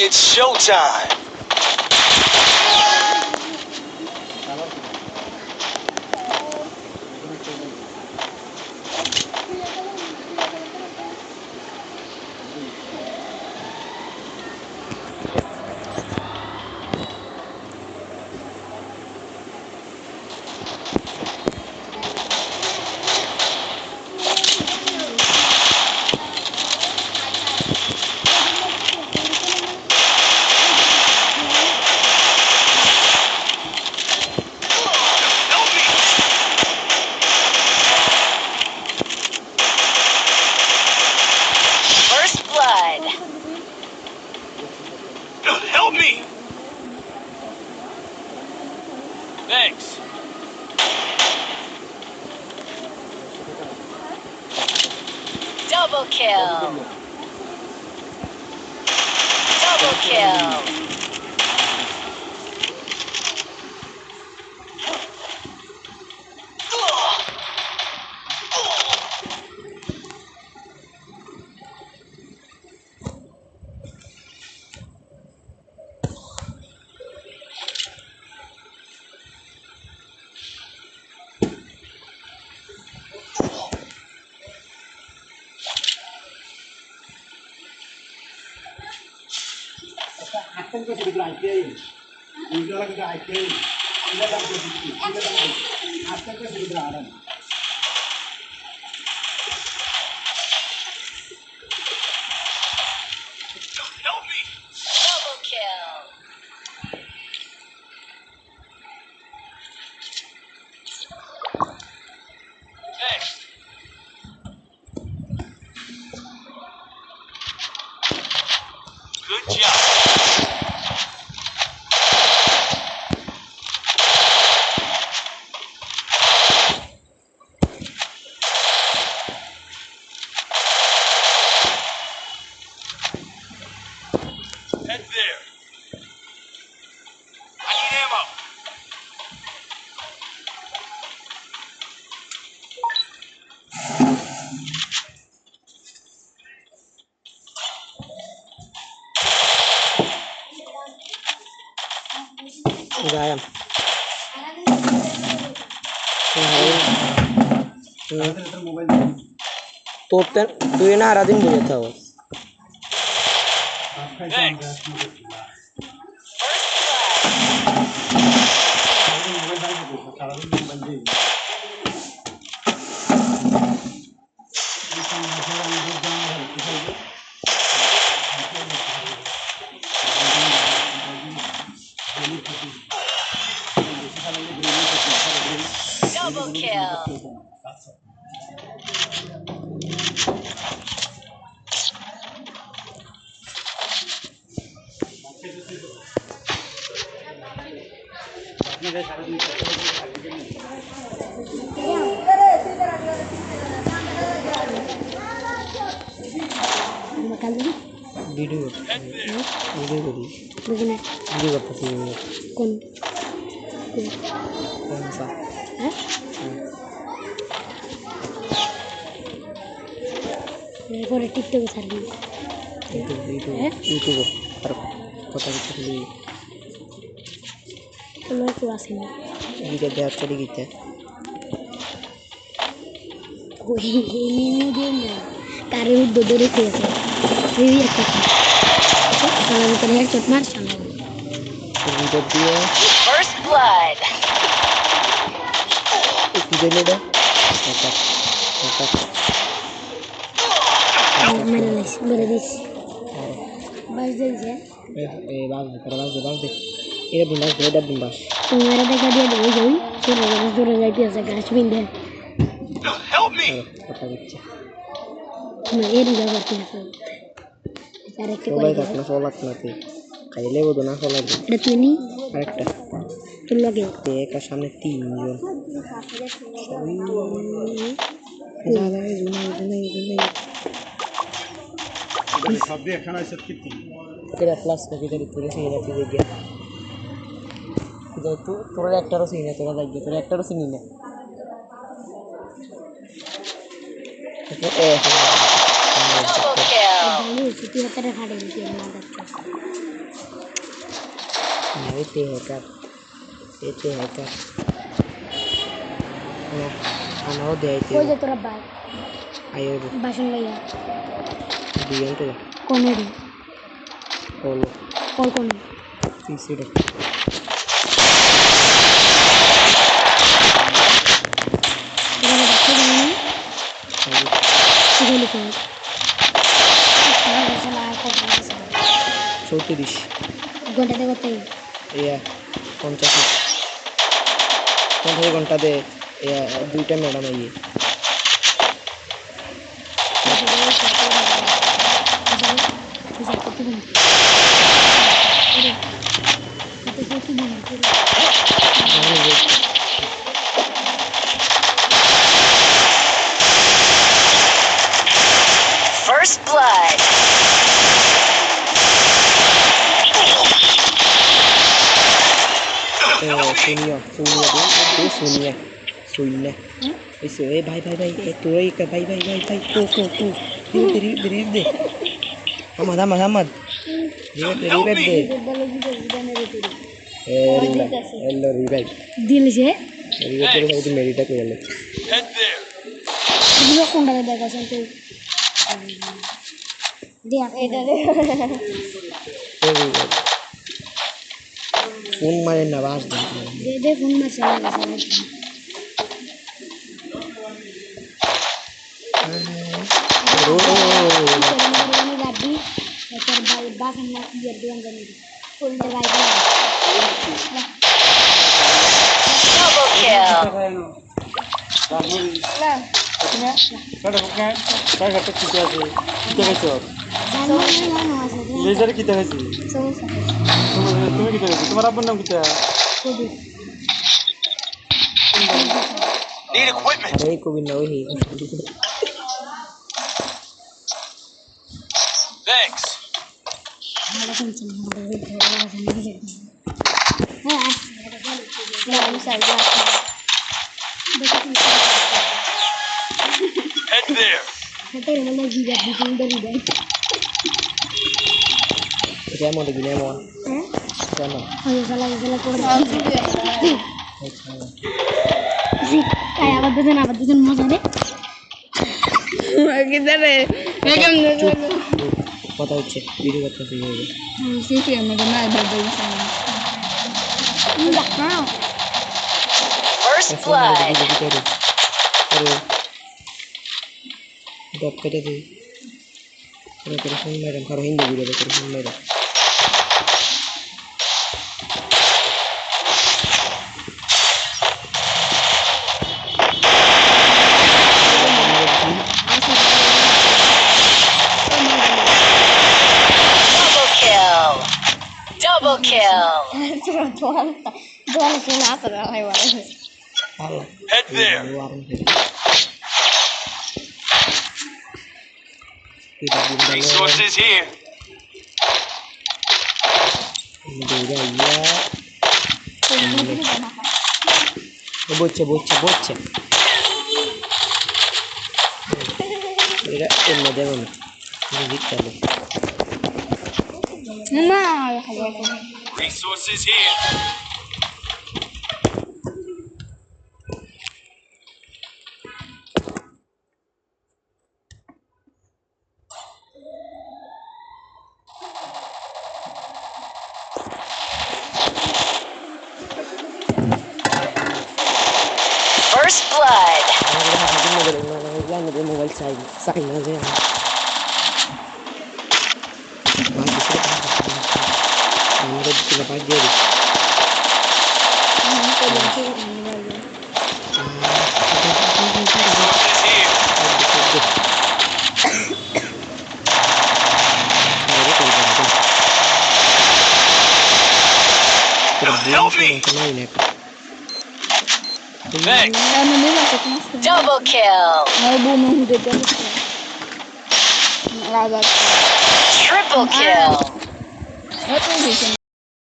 It's showtime. Help me! Thanks. Double kill. Double kill. Help me! Double kill. Thanks. Good job. Head there. I need ammo. Gayam. Total 2.5 दिन बोले था वो Thanks. Double kill. Video Head there. Video करी video करता थी कौन सा পরে টিকটকে ছাড়বি यूट्यूब पर पता चली তোমার কেউ আসেনি वीडियो देख चली गई थे ওই নিউ গেম না কারে উদ্দ ধরে খেয়েছে এই একটা সালাম করে এক চট মার সালাম वीडियो दिया First blood. एक वीडियो ले दे মেরে দিস বাস দিয়েছে ए बाग दे ये बिंदास दे बिंदास तुम्हारा দেখা দিয়ে দেবো যাই চলে যাই পেঁচা গাছ বিন্দে Help me! पता दिच्छे তোমার এর ব্যবহার করতে আরেকটা করে সবাই থাকলে ফলাক না তুই খাইলে বোধ না ফলাক এটা তুই নি আরেকটা তোর লাগে একার সামনে 3 জন সব দিয়ে এখানে আছে কীর্তি तेरा प्लस का किधर तेरे से ये चीज गया किधर तू थोड़ा एक्टर सीन है तेरा लग गया तेरा एक्टर सीन है Double kill. ভালো হয়েছে তুই হাতে ফাটে দিতে না Nah, itu hacker. Itu hacker. Nah, ano dia itu. কই যে তোরা ভাই Ayo, বাসন লইয়া dia itu lah. কোনে রে Kalau কল কোনে sisi deh. তোরা দেখতে জানি Ayo, সেগুলো লিখে তোরা বাসন আর কত আছে 34. ঘন্টাতে কত Iya, 50. 50 ঘন্টা দে ya দুইটা ম্যাডাম আইয়ে First blood. Sunia. Eso, bye. Tuh, bye. Tuh. Diri deh. Ahmad. Diri deh. Hello, revive. দিল সে Revive terus aku merita ke yalle. Head there. এগুলো কোনটাতে দেখাছেন তুই দেখ এটা Phone main na bas deh. দে phone মারছে গাড়ি তোর ভাই বাসন না ইয়ে দিয়ান জানি ফুল দে ভাই Double kill. Kada bukan. Saya kata kita aja. Kita kacau. জানো আছে Laser kita kasih. সমস্যা तुम्हें kita kasih. तुम्हारा apa nama kita? কবি Need equipment. Aray ko binawi. Thanks. আমরা শুনছি হ্যাঁ আমি সাইডে Head there. হাতে মানে গিয়ে দিতে দেয় Saya mau begini mau. হ্যাঁ Sana. হয়ে গেল করে জি তাই আবার দুজন মজা রে কিদারে বেগম কথা হচ্ছে ভিডিও করতে শুরু হবে সিসি আমাদের না দাদা First blood. Dap kada deh. Terus madam karo hindi video terus madam. Double kill. Doang sih napa dah hewan. Alah. Head there. Warung tadi. Tidak bunda Resources here. ini udah ya. Bocah. Mira, ini dia mana? Ini kita loh. Nah, Resources here. First blood. Mobile sign aja. Resources here. Help me. Thanks. Double kill. Triple kill.